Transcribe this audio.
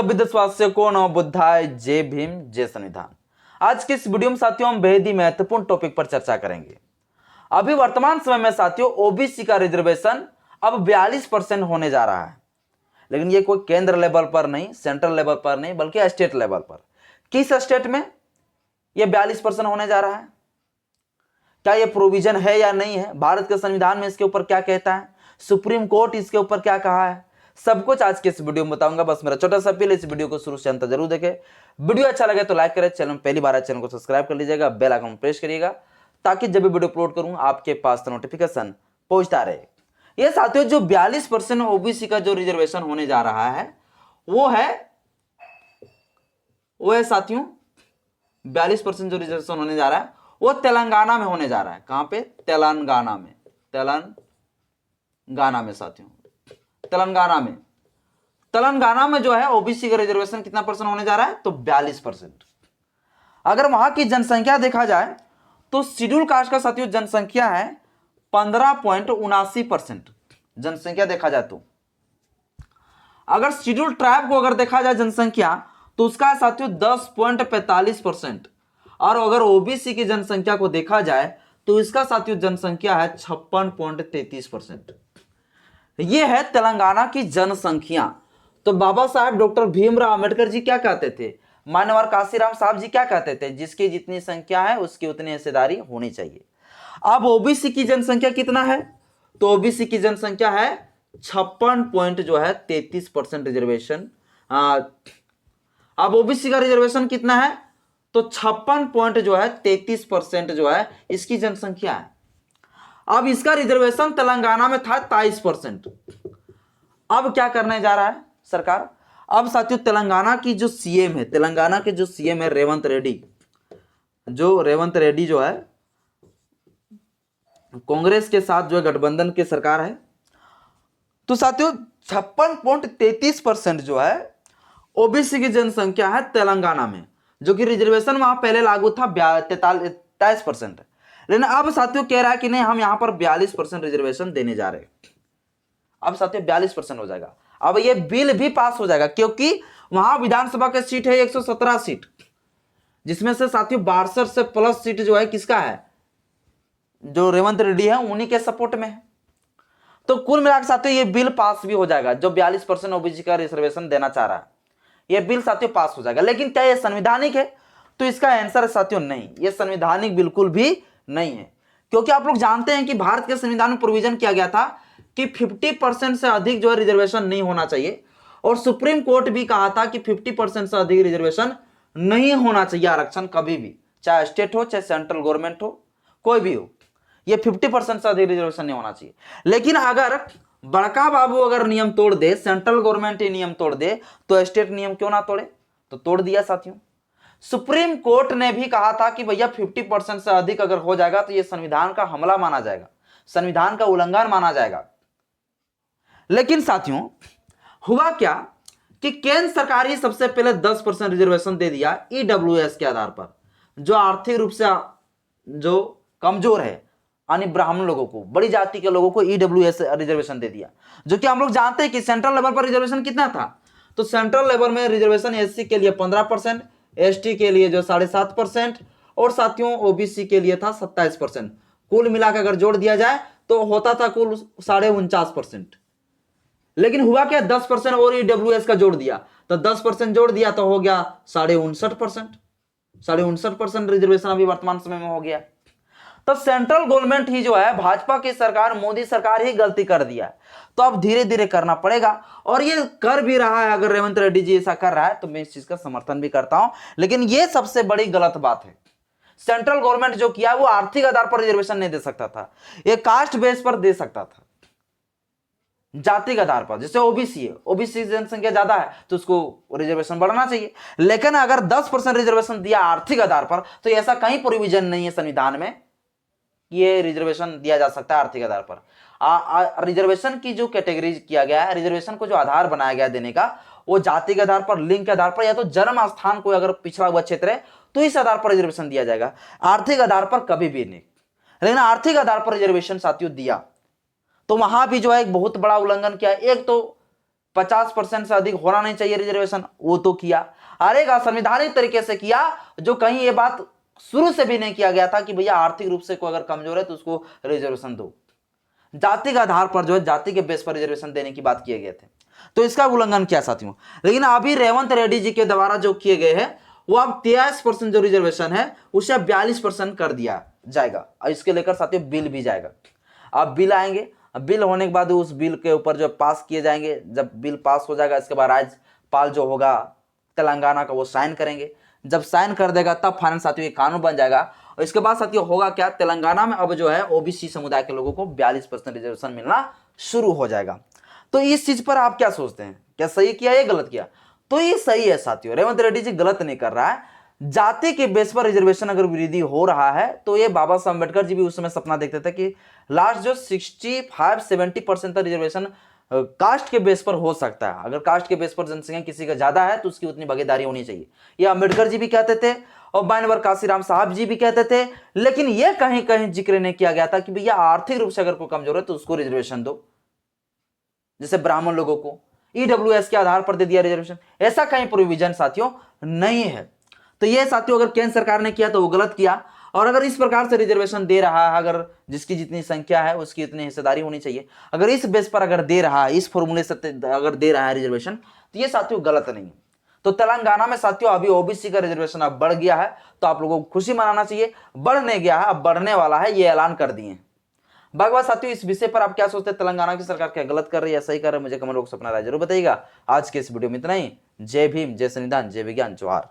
विदेशवासियों को नमो बुद्धाय, जय भीम, जय संविधान। आज की इस वीडियो में साथियों हम बेहद ही महत्वपूर्ण टॉपिक पर चर्चा करेंगे। अभी वर्तमान समय में साथियों ओबीसी का रिजर्वेशन अब 42% होने जा रहा है, लेकिन ये कोई केंद्र लेवल पर नहीं, सेंट्रल लेवल पर नहीं, बल्कि स्टेट लेवल पर। किस स्टेट में ये 42% होने जा रहा है, क्या ये प्रोविजन है या नहीं है, भारत के संविधान में इसके ऊपर क्या कहता है, सुप्रीम कोर्ट इसके ऊपर क्या कहा है, सब कुछ आज के इस वीडियो में बताऊंगा। बस मेरा छोटा सा अपील, इस वीडियो को शुरू से अंत तक जरूर देखें। वीडियो अच्छा लगे तो लाइक करें, चैनल में पहली बार है चैनल को सब्सक्राइब कर लीजिएगा, बेल आइकन प्रेस करिएगा ताकि जब भी वीडियो अपलोड करूं आपके पास नोटिफिकेशन पहुंचता रहे। ये साथियों जो 42% ओबीसी का जो रिजर्वेशन होने जा रहा है वो है साथियों 42% जो रिजर्वेशन होने जा रहा है वो तेलंगाना में होने जा रहा है। कहां पे? तेलंगाना में साथियों, तेलंगाना में जो है ओबीसी का रिजर्वेशन कितना परसेंट होने जा रहा है? तो 42%। अगर वहां की जनसंख्या देखा जाए तो शेड्यूल कास्ट का साथियों जनसंख्या है 15.79%। जनसंख्या देखा जाए तो अगर शेड्यूल ट्राइब को अगर देखा जाए जनसंख्या तो उसका साथियों 10.45%। और अगर ओबीसी की जनसंख्या को देखा जाए तो इसका साथियों जनसंख्या है 56.33%। यह है तेलंगाना की जनसंख्या। तो बाबा साहब डॉक्टर भीमराव अंबेडकर जी क्या कहते थे, मान्यवर काशीराम साहब जी क्या कहते थे, जिसकी जितनी संख्या है उसकी उतनी हिस्सेदारी होनी चाहिए। अब ओबीसी की जनसंख्या कितना है? तो ओबीसी की जनसंख्या है 56.33% रिजर्वेशन। अब ओबीसी का रिजर्वेशन कितना है? तो 56.33% जो है इसकी जनसंख्या है। अब इसका रिजर्वेशन तेलंगाना में था 23%। अब क्या करने जा रहा है सरकार? अब साथियों तेलंगाना की जो सीएम है, तेलंगाना के जो सीएम है रेवंत रेड्डी जो है कांग्रेस के साथ जो है गठबंधन की सरकार है। तो साथियों 56.33% जो है ओबीसी की जनसंख्या है तेलंगाना में, जो कि रिजर्वेशन वहां पहले लागू था 23%। लेकिन अब साथियों कह रहा है कि नहीं, हम यहां पर 42% रिजर्वेशन देने जा रहे हैं। अब साथियों 42% हो जाएगा। अब ये बिल भी पास हो जाएगा क्योंकि वहां विधानसभा की सीट है 117 सीट, जिसमें से साथियों 62 से प्लस सीट जो है किसका है? जो रेवंत रेड्डी है उन्हीं के सपोर्ट में है। तो कुल मिलाकर साथियों ये बिल पास भी हो जाएगा। जो 42% ओबीसी का रिजर्वेशन देना चाह रहा है ये बिल साथियों पास हो जाएगा। लेकिन क्या ये संवैधानिक है? तो इसका आंसर है साथियों नहीं, ये संवैधानिक बिल्कुल भी नहीं है। क्योंकि आप लोग जानते हैं कि भारत के संविधान में प्रोविजन किया गया था कि 50% से अधिक जो है रिजर्वेशन नहीं होना चाहिए, और सुप्रीम कोर्ट भी कहा था कि 50% से अधिक रिजर्वेशन नहीं होना चाहिए आरक्षण कभी भी, चाहे स्टेट हो चाहे सेंट्रल गवर्नमेंट हो, कोई भी हो, ये 50% से अधिक रिजर्वेशन नहीं होना चाहिए। लेकिन अगर बड़का बाबू अगर नियम तोड़ दे, सेंट्रल गवर्नमेंट ही नियम तोड़ दे, तो स्टेट नियम क्यों ना तोड़े? तो तोड़ दिया साथियों। सुप्रीम कोर्ट ने भी कहा था कि भैया 50% से अधिक अगर हो जाएगा तो यह संविधान का हमला माना जाएगा, संविधान का उल्लंघन माना जाएगा। लेकिन साथियों हुआ क्या कि केंद्र सरकार ही सबसे पहले 10% रिजर्वेशन दे दिया ईडब्ल्यूएस के आधार पर, जो आर्थिक रूप से जो कमजोर है यानी ब्राह्मण लोगों को, बड़ी जाति के लोगों को ईडब्ल्यूएस रिजर्वेशन दे दिया। जो कि हम लोग जानते हैं कि सेंट्रल लेवल पर रिजर्वेशन कितना था? तो सेंट्रल लेवल में रिजर्वेशन एससी के लिए 15%, एसटी के लिए जो 7.5% और साथियों ओबीसी के लिए था 27%। कुल मिलाकर अगर जोड़ दिया जाए तो होता था कुल 49.5%। लेकिन हुआ क्या, 10% और ईडब्ल्यूएस का जोड़ दिया, तो 10% जोड़ दिया तो हो गया 59.5%। 59.5% रिजर्वेशन अभी वर्तमान समय में हो गया। तो सेंट्रल गवर्नमेंट ही जो है, भाजपा की सरकार, मोदी सरकार ही गलती कर दिया, तो अब धीरे धीरे करना पड़ेगा। और ये कर भी रहा है। अगर रेवंत रेड्डी जी ऐसा कर रहा है तो मैं इस चीज का समर्थन भी करता हूं, लेकिन ये सबसे बड़ी गलत बात है। सेंट्रल गवर्नमेंट जो किया वो आर्थिक आधार पर रिजर्वेशन नहीं दे सकता था, ये कास्ट बेस पर दे सकता था, जाति के आधार पर। जैसे ओबीसी है, ओबीसी जनसंख्या ज्यादा है तो उसको रिजर्वेशन बढ़ाना चाहिए। लेकिन अगर 10% रिजर्वेशन दिया आर्थिक आधार पर, तो ऐसा कहीं प्रोविजन नहीं है संविधान में ये रिजर्वेशन दिया जा सकता है आर्थिक आधार पर। रिजर्वेशन की जो कैटेगरी किया गया है, रिजर्वेशन को जो आधार बनाया गया देने का, वो जाति के आधार पर, लिंग के आधार पर, या तो जन्म स्थान को अगर पिछड़ा हुआ क्षेत्र है तो इस आधार पर रिजर्वेशन दिया जाएगा, आर्थिक आधार पर कभी भी नहीं। लेकिन आर्थिक आधार पर रिजर्वेशन साथियों दिया तो वहां भी जो है एक बहुत बड़ा उल्लंघन किया। एक तो 50% से अधिक होना नहीं चाहिए रिजर्वेशन, वो तो किया। अरे संवैधानिक तरीके से किया, जो कहीं ये बात शुरू से भी नहीं किया गया था कि भैया आर्थिक रूप से कोई अगर कमजोर है तो उसको रिजर्वेशन दो। जाति के आधार पर जो है, जाति के बेस पर रिजर्वेशन देने की बात किए गए थे, तो इसका उल्लंघन किया साथियों। लेकिन अभी रेवंत रेड्डी जी के द्वारा जो किए गए हैं, वो अब 23% जो रिजर्वेशन है उसे अब 42% कर दिया जाएगा, और इसके लेकर साथियों बिल भी जाएगा। अब बिल आएंगे, बिल होने के बाद उस बिल के ऊपर जो पास किए जाएंगे, जब बिल पास हो जाएगा इसके बाद राज्यपाल जो होगा तेलंगाना का वो साइन करेंगे। जब साइन कर देगा तब फाइनल साथियों ये कानून बन जाएगा। और इसके बाद साथियों होगा क्या, तेलंगाना में अब जो है ओबीसी समुदाय के लोगों को 42% रिजर्वेशन मिलना शुरू हो जाएगा। तो इस चीज पर आप क्या सोचते हैं, क्या सही किया या गलत किया? तो ये सही है साथियों, रेवंत रेड्डी जी गलत नहीं कर रहा है। जाति के बेस पर रिजर्वेशन अगर वृद्धि हो रहा है तो ये बाबा साहब अम्बेडकर जी भी उस समय सपना देखते थे कि लास्ट जो 65-70% तक रिजर्वेशन कास्ट के बेस पर हो सकता है। अगर कास्ट के बेस पर जनसंख्या किसी का ज्यादा है तो उसकी उतनी भागीदारी होनी चाहिए, ये अम्बेडकर जी भी कहते थे और बाइनवर काशीराम साहब जी भी कहते थे। लेकिन यह कहीं कहीं जिक्र नहीं किया गया था कि भैया आर्थिक रूप से अगर कोई कमजोर है तो उसको रिजर्वेशन दो, जैसे ब्राह्मण लोगों को ईडब्ल्यूएस के आधार पर दे दिया रिजर्वेशन, ऐसा कहीं प्रोविजन साथियों नहीं है। तो ये साथियों अगर केंद्र सरकार ने किया तो वो गलत किया, और अगर इस प्रकार से रिजर्वेशन दे रहा है, अगर जिसकी जितनी संख्या है उसकी इतनी हिस्सेदारी होनी चाहिए, अगर इस बेस पर अगर दे रहा है, इस फॉर्मूले से अगर दे रहा है रिजर्वेशन, तो ये साथियों गलत नहीं है। तो तेलंगाना में साथियों अभी ओबीसी का रिजर्वेशन अब बढ़ गया है, तो आप लोगों को खुशी मनाना चाहिए। बढ़ने गया है, अब बढ़ने वाला है, ये ऐलान कर दिए। बाकी बात साथियों इस विषय पर आप क्या सोचते हैं, तेलंगाना की सरकार क्या गलत कर रही है, सही कर रही है? मुझे कमेंट बॉक्स में अपना राय जरूर बताइएगा। आज के इस वीडियो में इतना ही। जय भीम, जय संविधान, जय विज्ञान, जोहार।